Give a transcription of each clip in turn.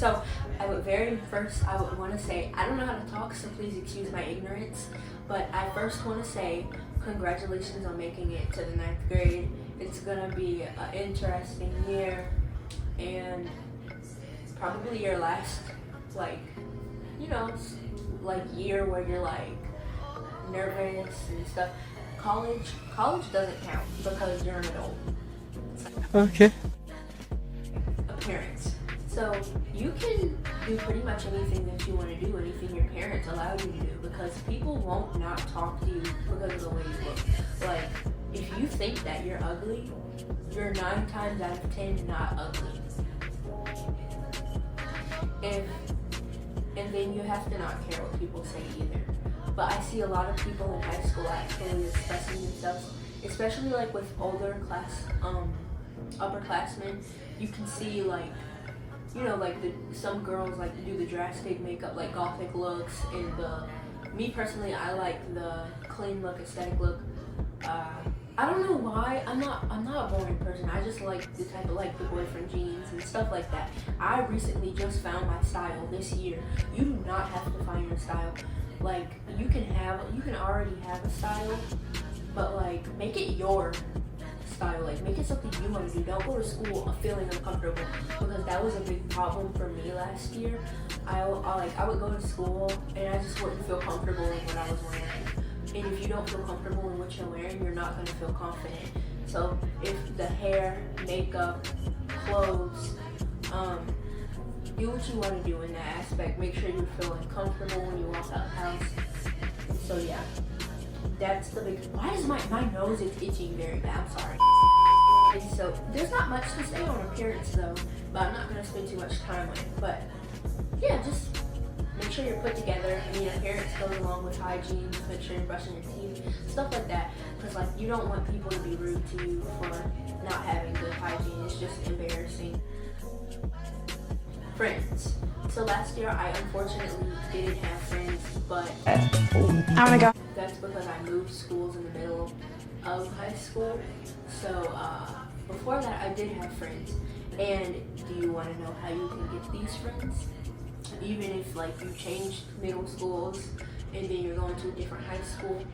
So I would want to say, I don't know how to talk, so please excuse my ignorance, but I first want to say congratulations on making it to the 9th grade. It's gonna be an interesting year, and probably your last, year where you're nervous and stuff. College doesn't count because you're an adult. Okay. Appearance. So you can do pretty much anything that you want to do, anything your parents allow you to do, because people won't not talk to you because of the way you look. Like, if you think that you're ugly, you're 9 times out of 10 not ugly. And then you have to not care what people say either. But I see a lot of people in high school actually expressing themselves, especially with older upperclassmen. You can see some girls like to do the drastic makeup, like gothic looks, and me personally, I like the clean look, aesthetic look. I don't know why. I'm not a boring person. I just like the type of the boyfriend jeans and stuff like that. I recently just found my style this year. You do not have to find your style. You can already have a style, but make it your style. Make it something you want to do. Don't go to school feeling uncomfortable, because that was a big problem for me last year. I would go to school and I just wouldn't feel comfortable in what I was wearing. And if you don't feel comfortable in what you're wearing, you're not going to feel confident. So if the hair, makeup, clothes, do what you want to do in that aspect. Make sure you're feeling comfortable when you walk out the house. So yeah, that's the big. Why is my nose is itching very bad? I'm sorry. And so there's not much to say on appearance though, but I'm not going to spend too much time on it. But yeah, just make sure you're put together. Appearance goes along with hygiene. Just make sure you're brushing your teeth, stuff like that. Because you don't want people to be rude to you for not having good hygiene. It's just embarrassing. Friends. So last year I unfortunately didn't have friends, but I wanna go. That's because I moved schools in the middle of high school. So before that I did have friends. And do you want to know how you can get these friends? Even if you changed middle schools and then you're going to a different high school,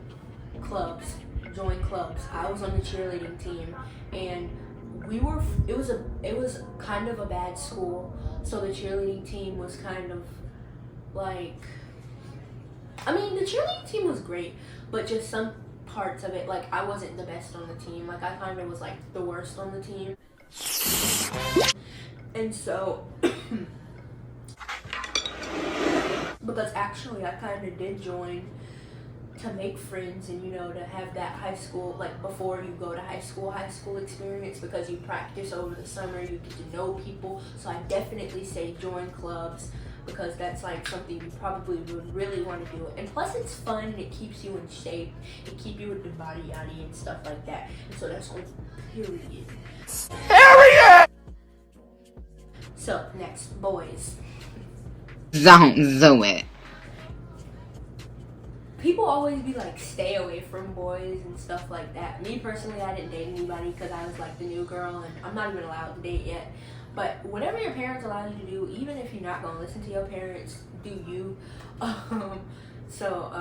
clubs, join clubs. I was on the cheerleading team, and it was kind of a bad school, so the cheerleading team was kind of the cheerleading team was great, but just some parts of it, I wasn't the best on the team. I kind of was the worst on the team. And so because actually I kind of did join to make friends and to have that high school, before you go to high school experience, because you practice over the summer, you get to know people. So I definitely say join clubs, because that's something you probably would really want to do. And plus it's fun and it keeps you in shape, it keeps you with the body yaddy and stuff like that. And so that's on period. So next, boys. Don't do it. People always be stay away from boys and stuff like that. Me personally, I didn't date anybody because I was the new girl, and I'm not even allowed to date yet. But whatever your parents allow you to do, even if you're not going to listen to your parents, do you. So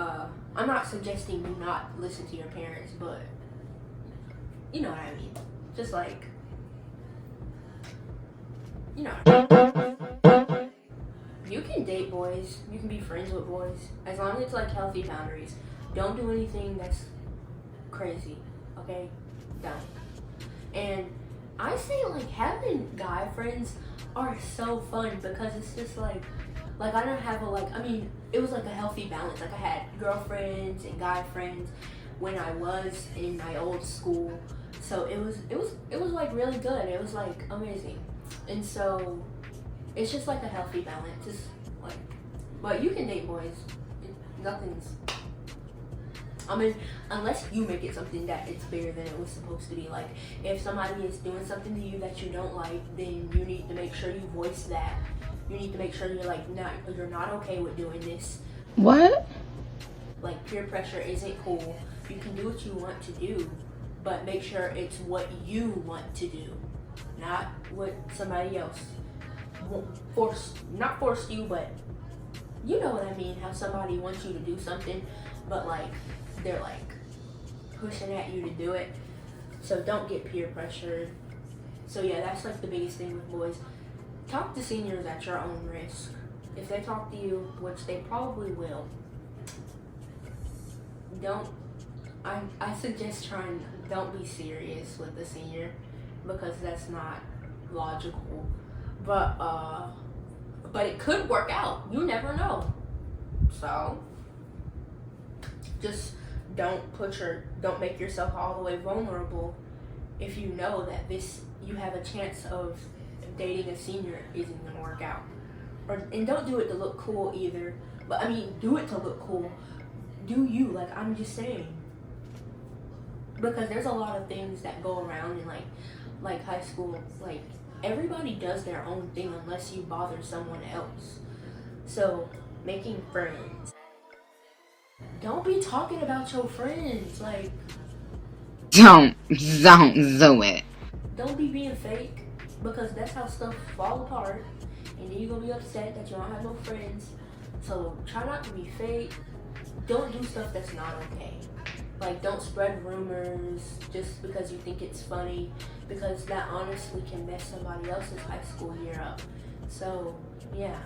I'm not suggesting you not listen to your parents, but you know what I mean. Just you can date boys, you can be friends with boys, as long as it's healthy boundaries. Don't do anything that's crazy, okay? Don't. And I say having guy friends are so fun, because it's just I don't have it was a healthy balance. I had girlfriends and guy friends when I was in my old school, so it was really good. It was amazing. And so it's just a healthy balance. Just but you can date boys. Nothing's. Unless you make it something that it's bigger than it was supposed to be. If somebody is doing something to you that you don't like, then you need to make sure you voice that. You need to make sure you're not okay with doing this. What? Peer pressure isn't cool. You can do what you want to do, but make sure it's what you want to do, not what somebody else not forced you, but you know what I mean, how somebody wants you to do something, but like they're like pushing at you to do it. So don't get peer pressured. So yeah, that's like the biggest thing with boys. Talk to seniors at your own risk. If they talk to you, which they probably will, I suggest don't be serious with the senior, because that's not logical. But it could work out. You never know. So just don't make yourself all the way vulnerable if you know that you have a chance of dating a senior isn't gonna work out. And don't do it to look cool either. But I mean, do it to look cool. Do you, like, I'm just saying. Because there's a lot of things that go around in like high school. Like, everybody does their own thing unless you bother someone else. So making friends. Don't be talking about your friends. Like, Don't do it. don't be being fake, because that's how stuff fall apart, and then you're gonna be upset that you don't have no friends. So try not to be fake. Don't do stuff that's not okay. Like, don't spread rumors just because you think it's funny, because that honestly can mess somebody else's high school year up. So yeah,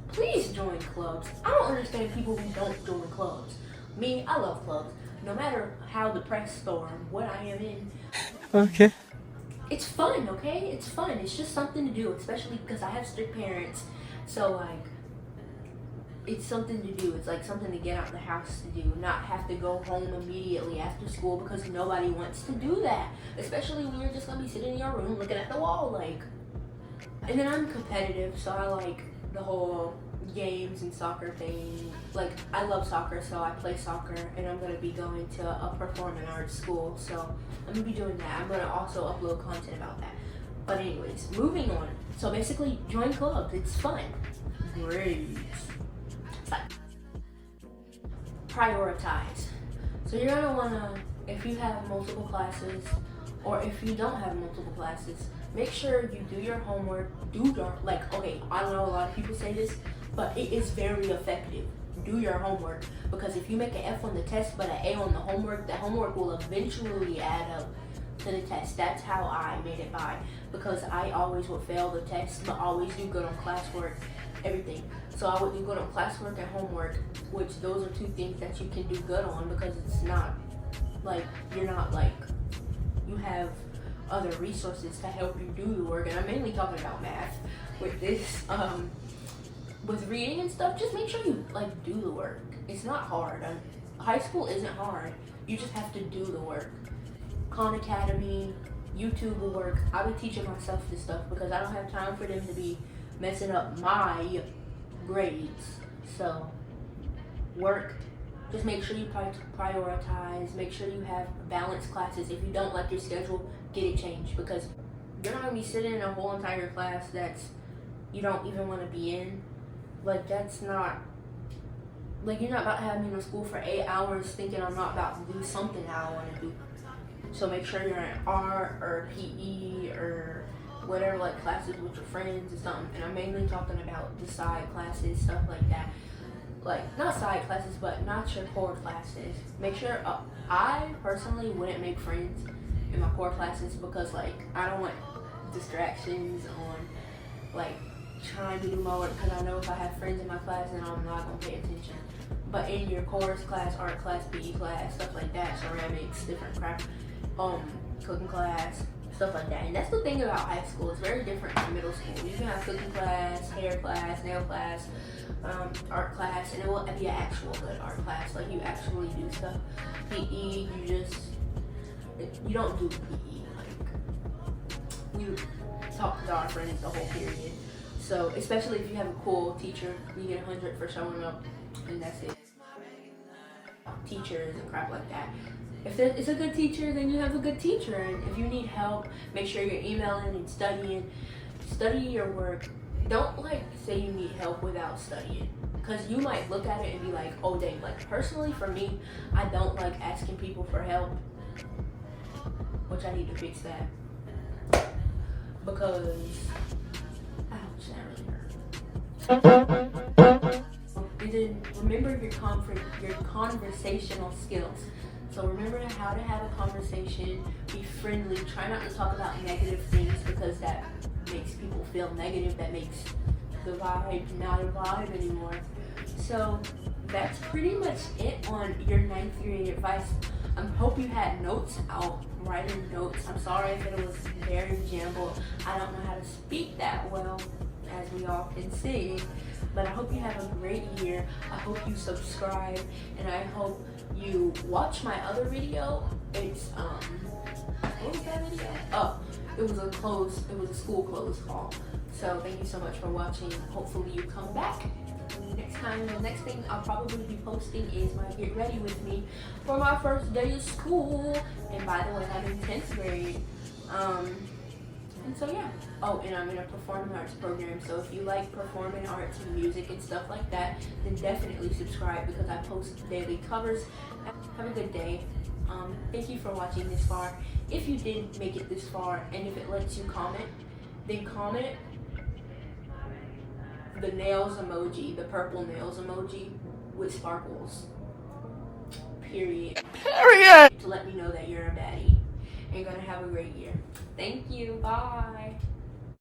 please join clubs. I don't understand people who don't join clubs. Me, I love clubs. No matter how depressed or what I am in, Okay. it's fun, okay? It's fun. It's just something to do, especially because I have strict parents. So, like, it's something to do. It's like something to get out of the house to do, not have to go home immediately after school, because nobody wants to do that. Especially when you're just gonna be sitting in your room looking at the wall, like. And then I'm competitive, so I like the whole games and soccer thing. Like, I love soccer, so I play soccer, and I'm gonna be going to a performing arts school, so I'm gonna be doing that. I'm gonna also upload content about that. But anyways, moving on. So basically, join clubs. It's fun. Great. Prioritize. So you're gonna wanna, if you have multiple classes, or if you don't have multiple classes, make sure you do your homework. Okay, I know a lot of people say this, but it is very effective. Do your homework, because if you make an F on the test but an A on the homework will eventually add up to the test. That's how I made it by, because I always would fail the test but always do good on classwork, everything. So I would do good on classwork and homework, which those are two things that you can do good on, because it's not like you're not like you have other resources to help you do the work. And I'm mainly talking about math with this. With reading and stuff, just make sure you like do the work. It's not hard. High school isn't hard. You just have to do the work. Khan Academy, YouTube will work. I've been teaching myself this stuff because I don't have time for them to be messing up my grades. So work. Just make sure you prioritize. Make sure you have balanced classes. If you don't like your schedule, get it changed, because you're not gonna be sitting in a whole entire class that's you don't even want to be in. Like, that's not, like, you're not about to have me in school for 8 hours thinking I'm not about to do something that I want to do. So make sure you're in art or PE or whatever, like, classes with your friends or something. And I'm mainly talking about the side classes, stuff like that. Like, not side classes, but not your core classes. Make sure, I personally wouldn't make friends in my core classes, because, like, I don't want distractions on, like, trying to do my work, because I know if I have friends in my class, then I'm not going to pay attention. But in your course class, art class, PE class, stuff like that, ceramics, different craft, cooking class, stuff like that. And that's the thing about high school. It's very different from middle school. You can have cooking class, hair class, nail class, art class, and it will be an actual good art class. Like, you actually do stuff. PE, you don't do PE. Like, you talk to our friends the whole period. So, especially if you have a cool teacher, you get 100 for showing up, and that's it. Teachers and crap like that. If it's a good teacher, then you have a good teacher. And if you need help, make sure you're emailing and studying. Study your work. Don't, like, say you need help without studying, because you might look at it and be like, oh dang. Like, personally for me, I don't like asking people for help, which I need to fix that, because Ouch, that really hurt. And then remember your conversational skills. So remember how to have a conversation, be friendly, try not to talk about negative things because that makes people feel negative, that makes the vibe not a vibe anymore. So that's pretty much it on your 9th grade advice. I hope you had notes out, writing notes. I'm sorry if it was very jumbled. I don't know how to speak that well, as we all can see. But I hope you have a great year. I hope you subscribe, and I hope you watch my other video. It's what was that video? Oh, it was a school close haul. So thank you so much for watching. Hopefully you come back next time. The next thing I'll probably be posting is my get ready with me for my first day of school. And by the way, I'm in 10th grade. And so yeah. Oh, and I'm in a performing arts program. So if you like performing arts and music and stuff like that, then definitely subscribe because I post daily covers. Have a good day. Thank you for watching this far. If you did make it this far, and if it lets you comment, then comment the nails emoji, the purple nails emoji with sparkles. Period. To let me know that you're a baddie. And you're gonna have a great year. Thank you. Bye.